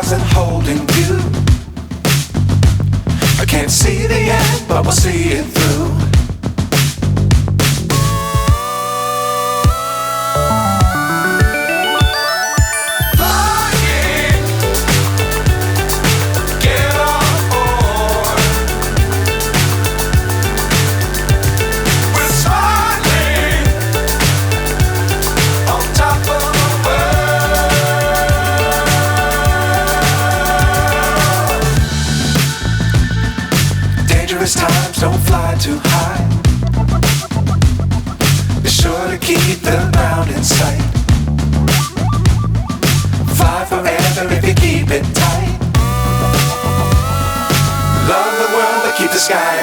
stars and holding you. I can't see the end, but we'll see it through. Times don't fly too high. Be sure to keep the ground in sight. Fly forever if you keep it tight. Love the world but keep the sky